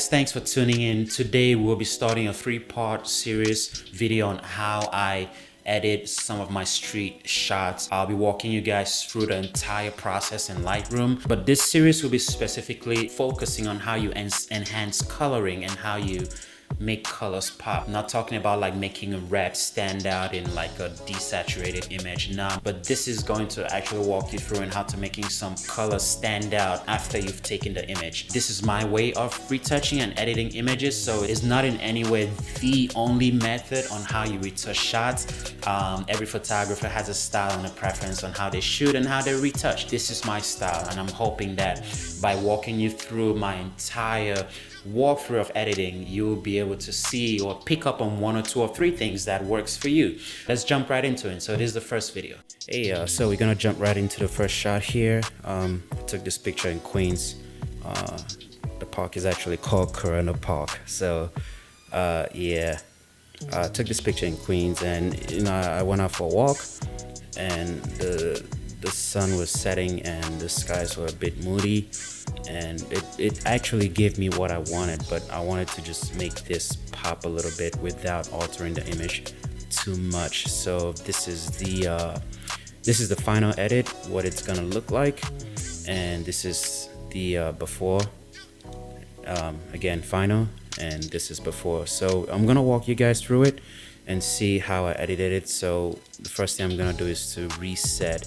guys, thanks for tuning in. Today we'll be starting a 3-part series video on how I edit some of my street shots. I'll be walking you guys through the entire process in Lightroom, but this series will be specifically focusing on how you enhance coloring and how you make colors pop. Not talking about like making a red stand out in like a desaturated image now, but this is going to actually walk you through and how to making some colors stand out after you've taken the image. This is my way of retouching and editing images, so it's not in any way the only method on how you retouch shots. Every photographer has a style and a preference on how they shoot and how they retouch. This is my style, and I'm hoping that by walking you through my entire walkthrough of editing, you'll be able to see or pick up on 1 or 2 or 3 things that works for you. Let's jump right into it. So this is the first video. Hey, so we're gonna jump right into the first shot here. I took this picture in Queens. The park is actually called Corona Park. So yeah, I took this picture in Queens, and I went out for a walk, and the sun was setting and the skies were a bit moody, and it actually gave me what I wanted, but I wanted to just make this pop a little bit without altering the image too much. So this is the final edit, what it's gonna look like, and this is the before. Again, final, and this is before. So I'm gonna walk you guys through it and see how I edited it. So the first thing I'm gonna do is to reset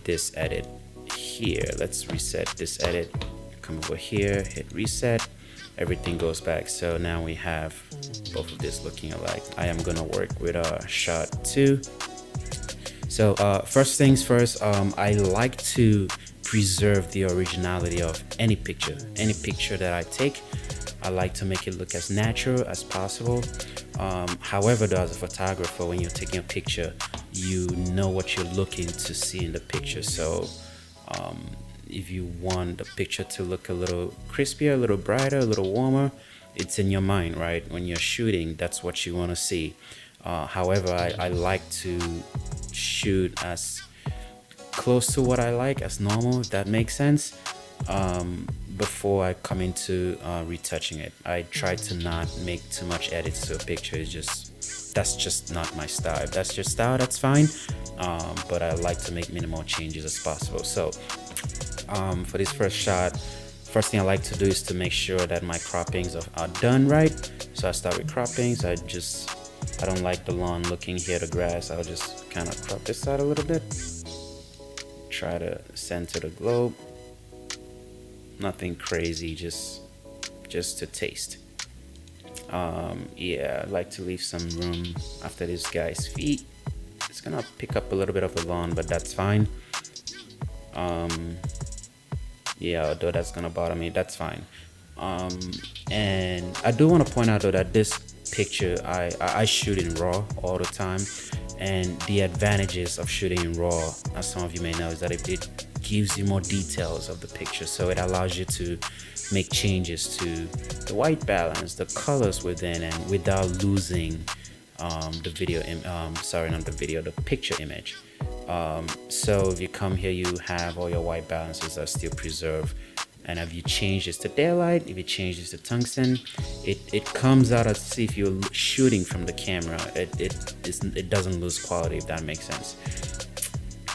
this edit here. Let's reset this edit. Come over here, hit reset, everything goes back. So now we have both of this looking alike. I am gonna work with shot 2. So first things first, I like to preserve the originality of any picture that I take. I like to make it look as natural as possible. However, though, as a photographer, when you're taking a picture, you know what you're looking to see in the picture. So if you want the picture to look a little crispier, a little brighter, a little warmer, it's in your mind, right? When you're shooting, that's what you want to see. However, I like to shoot as close to what I like as normal, if that makes sense. Before I come into retouching it, I try to not make too much edits to a picture. That's just not my style. If that's your style, that's fine, but I like to make minimal changes as possible. So for this first shot, first thing I like to do is to make sure that my croppings are done right. So I start with croppings. I don't like the lawn looking here, the grass. I'll just kind of crop this out a little bit, try to center the globe. Nothing crazy, just to taste. Yeah, I like to leave some room after this guy's feet. It's gonna pick up a little bit of the lawn, but that's fine. Yeah, although that's gonna bother me, that's fine. And I do want to point out though that this picture I shoot in RAW all the time, and the advantages of shooting in RAW, as some of you may know, is that it gives you more details of the picture. So it allows you to make changes to the white balance, the colors within, and without losing the picture image. So if you come here, you have all your white balances are still preserved. And if you change this to daylight, if you change this to tungsten, it comes out as if you're shooting from the camera. It doesn't lose quality, if that makes sense.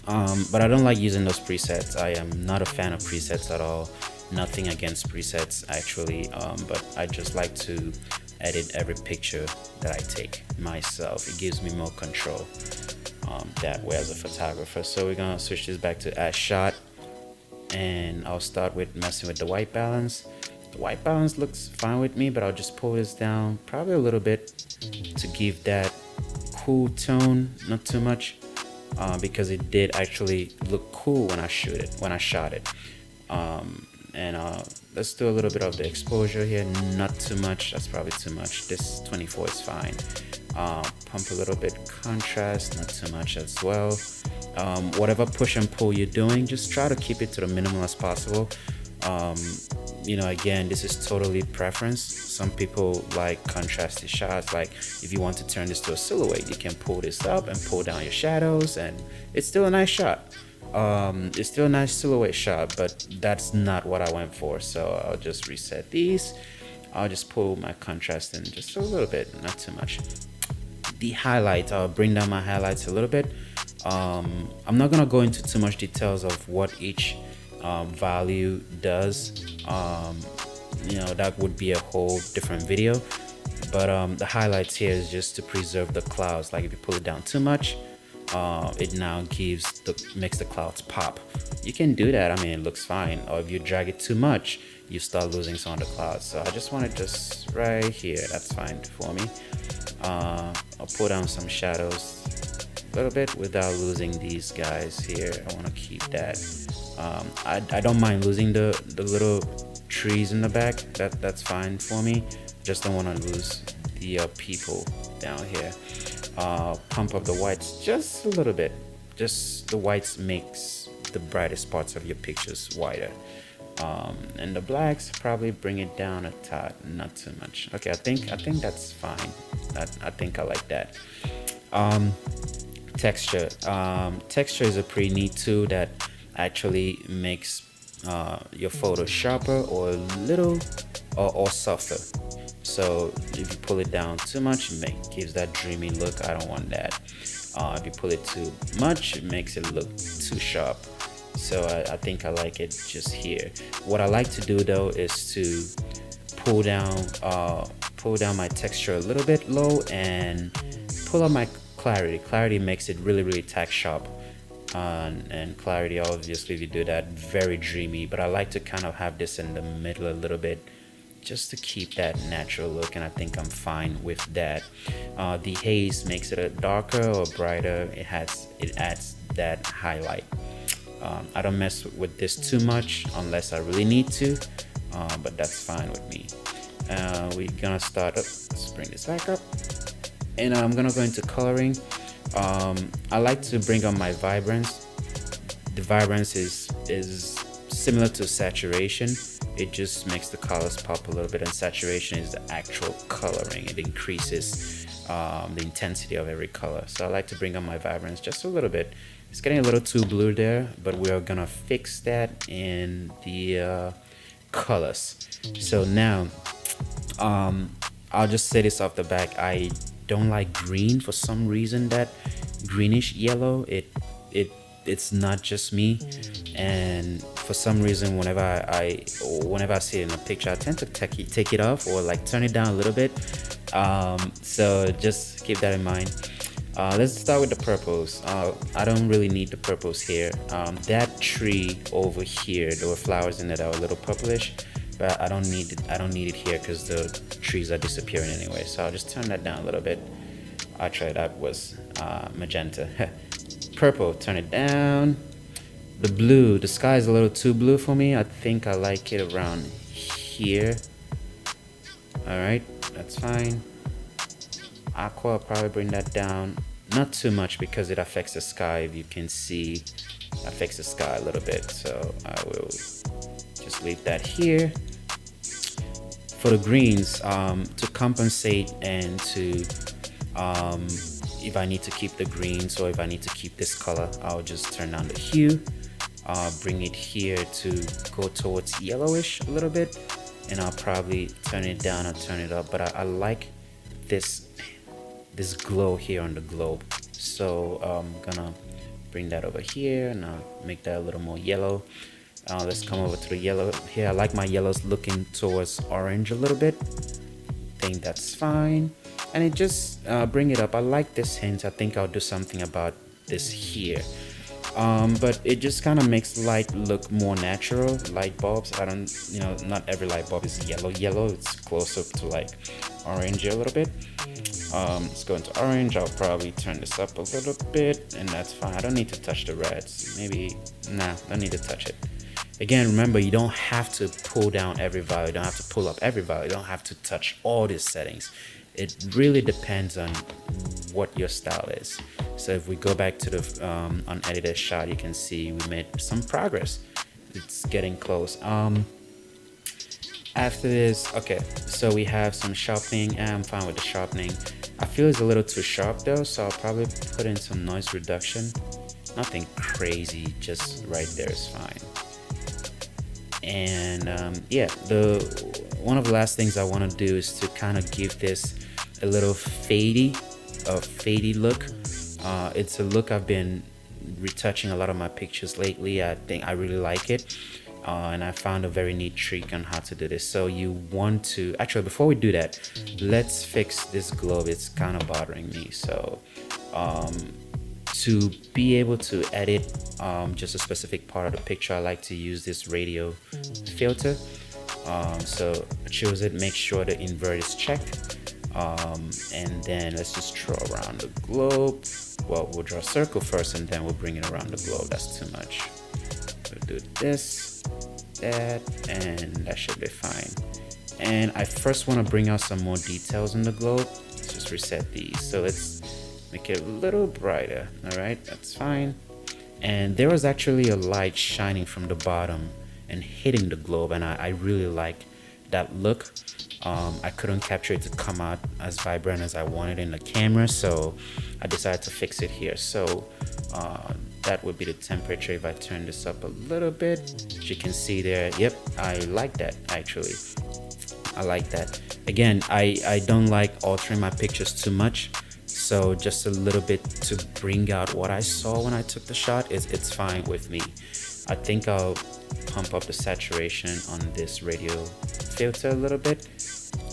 But I don't like using those presets. I am not a fan of presets at all. Nothing against presets actually, but I just like to edit every picture that I take myself. It gives me more control that way as a photographer. So we're gonna switch this back to as shot, and I'll start with messing with the white balance. The white balance looks fine with me, but I'll just pull this down probably a little bit to give that cool tone, not too much. Because it did actually look cool when I shot it. And let's do a little bit of the exposure here, not too much, that's probably too much. This 24 is fine. Pump a little bit contrast, not too much as well. Whatever push and pull you're doing, just try to keep it to the minimum as possible. Again, this is totally preference. Some people like contrasted shots. Like if you want to turn this to a silhouette, you can pull this up and pull down your shadows, and it's still a nice shot. It's still a nice silhouette shot, but that's not what I went for. So I'll just reset these. I'll just pull my contrast in just a little bit, not too much. The highlight, I'll bring down my highlights a little bit. I'm not gonna go into too much details of what each value does. You know, that would be a whole different video. But the highlights here is just to preserve the clouds. Like if you pull it down too much, it now makes the clouds pop. You can do that. I mean, it looks fine. Or if you drag it too much, you start losing some of the clouds. So I just want it just right here. That's fine for me. I'll pull down some shadows a little bit without losing these guys here. I want to keep that. I don't mind losing the little trees in the back. That's fine for me. Just don't want to lose the people down here. Pump up the whites just a little bit. Just the whites makes the brightest parts of your pictures whiter. And the blacks, probably bring it down a tad, not too much. Okay, I think that's fine. I think I like that. Texture. Texture is a pretty neat tool that actually makes your photo sharper or a little or softer. So if you pull it down too much, it gives that dreamy look. I don't want that. If you pull it too much, it makes it look too sharp. So I think I like it just here. What I like to do though is to pull down my texture a little bit low and pull up my clarity. Clarity makes it really tack sharp. And clarity, obviously, if you do that, very dreamy. But I like to kind of have this in the middle a little bit, just to keep that natural look, and I think I'm fine with that. The haze makes it a darker or brighter. It adds that highlight. I don't mess with this too much unless I really need to, but that's fine with me. We're gonna start up. Let's bring this back up, and I'm gonna go into coloring. I like to bring on my vibrance. The vibrance is similar to saturation. It just makes the colors pop a little bit, and saturation is the actual coloring. It increases the intensity of every color. So I like to bring on my vibrance just a little bit. It's getting a little too blue there, but we are gonna fix that in the colors. So now I'll just say this off the back. I don't like green for some reason. That greenish yellow, it's not just me, and for some reason whenever I see it in a picture, I tend to take it off or like turn it down a little bit. So just keep that in mind. Let's start with the purples. I don't really need the purples here. That tree over here, there were flowers in it that were a little purplish, but I don't need it here because the trees are disappearing anyway. So I'll just turn that down a little bit. Actually, that was magenta. Purple, turn it down. The blue, the sky is a little too blue for me. I think I like it around here. All right, that's fine. Aqua, I'll probably bring that down. Not too much because it affects the sky. If you can see, affects the sky a little bit. So I will just leave that here. For the greens, to compensate and to if I need to keep the greens or if I need to keep this color, I'll just turn down the hue. Bring it here to go towards yellowish a little bit, and I'll probably turn it down or turn it up. But I like this glow here on the globe, so I'm gonna bring that over here and I'll make that a little more yellow. Let's come over to the yellow here. I like my yellows looking towards orange a little bit. Think that's fine, and it just bring it up. I like this hint. I think I'll do something about this here. But it just kind of makes light look more natural. Light bulbs, I don't, not every light bulb is yellow. It's closer to like orange a little bit. Let's go into orange. I'll probably turn this up a little bit, and that's fine. I don't need to touch the reds. Maybe, don't need to touch it. Again, remember, you don't have to pull down every value. You don't have to pull up every value. You don't have to touch all these settings. It really depends on what your style is. So if we go back to the unedited shot, you can see we made some progress. It's getting close. After this, okay, so we have some sharpening, and I'm fine with the sharpening. I feel it's a little too sharp though, so I'll probably put in some noise reduction. Nothing crazy, just right there is fine. And yeah, one of the last things I want to do is to kind of give this a little fadey look. It's a look I've been retouching a lot of my pictures lately. I think I really like it. And I found a very neat trick on how to do this. So you want to, actually before we do that, let's fix this globe. It's kind of bothering me. So to be able to edit just a specific part of the picture, I like to use this radio filter. So choose it, make sure the invert is checked, and then let's just draw around the globe. Well, we'll draw a circle first and then we'll bring it around the globe. That's too much. We'll do this, that, and that should be fine. And I first want to bring out some more details in the globe. Let's just reset these. So let's make it a little brighter. All right, that's fine. And there was actually a light shining from the bottom and hitting the globe, and I really like that look. I couldn't capture it to come out as vibrant as I wanted in the camera, so I decided to fix it here. So that would be the temperature if I turn this up a little bit. As you can see there, yep, I like that actually. I like that. Again, I don't like altering my pictures too much, so just a little bit to bring out what I saw when I took the shot it's fine with me. I think I'll pump up the saturation on this radio filter a little bit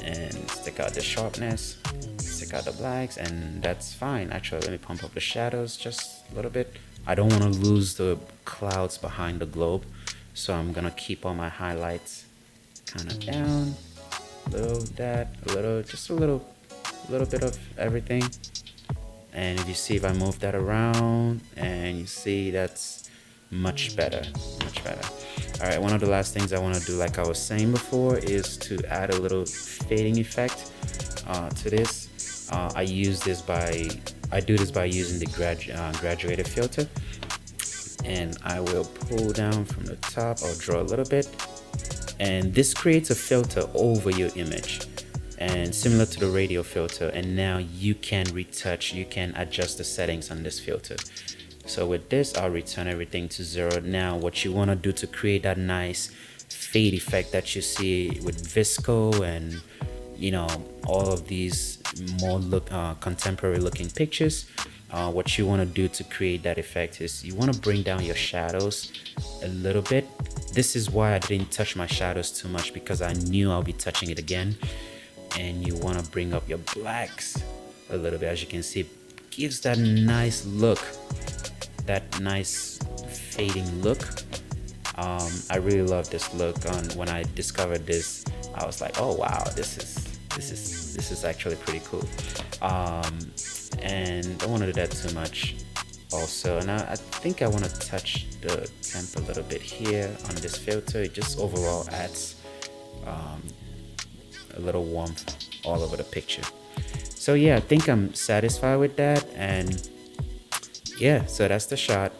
and stick out the sharpness, stick out the blacks, and that's fine. Actually, let me pump up the shadows just a little bit. I don't want to lose the clouds behind the globe, so I'm gonna keep all my highlights kind of down, a little that, a little, just a little bit of everything. And if you see, if I move that around, and you see that's much better, much better. All right, one of the last things I want to do, like I was saying before, is to add a little fading effect to this. I do this by using the graduated filter, and I will pull down from the top. I'll draw a little bit, and this creates a filter over your image, and similar to the radio filter. And now you can retouch, you can adjust the settings on this filter. So with this, I'll return everything to 0. Now what you want to do to create that nice fade effect that you see with VSCO and, you know, all of these more contemporary looking pictures, what you want to do to create that effect is you want to bring down your shadows a little bit. This is why I didn't touch my shadows too much, because I knew I'll be touching it again. And you want to bring up your blacks a little bit. As you can see, it gives that nice look, that nice fading look. I really love this look. When I discovered this, I was like, oh wow, this is actually pretty cool. And don't want to do that too much also. And I think I want to touch the temp a little bit here on this filter. It just overall adds a little warmth all over the picture. So yeah, I think I'm satisfied with that. And yeah, so that's the shot.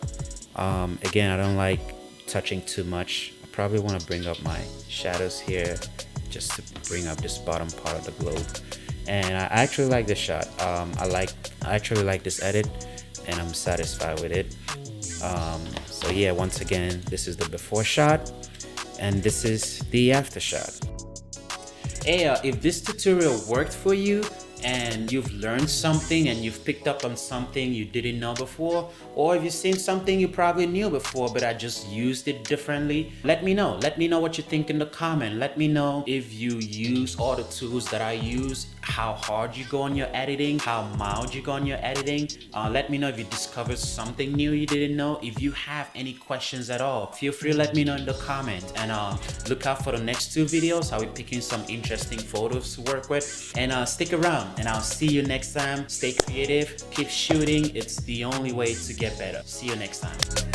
Again, I don't like touching too much. I probably want to bring up my shadows here just to bring up this bottom part of the globe. And I actually like this shot. I actually like this edit, and I'm satisfied with it. So yeah, once again, this is the before shot, and this is the after shot. Hey, if this tutorial worked for you, and you've learned something and you've picked up on something you didn't know before, or if you've seen something you probably knew before but I just used it differently, let me know. Let me know what you think in the comment. Let me know if you use all the tools that I use, how hard you go on your editing, how mild you go on your editing. Let me know if you discovered something new you didn't know. If you have any questions at all, feel free to let me know in the comment. And look out for the next 2 videos. I'll be picking some interesting photos to work with. And stick around, and I'll see you next time. Stay creative, keep shooting. It's the only way to get better. See you next time.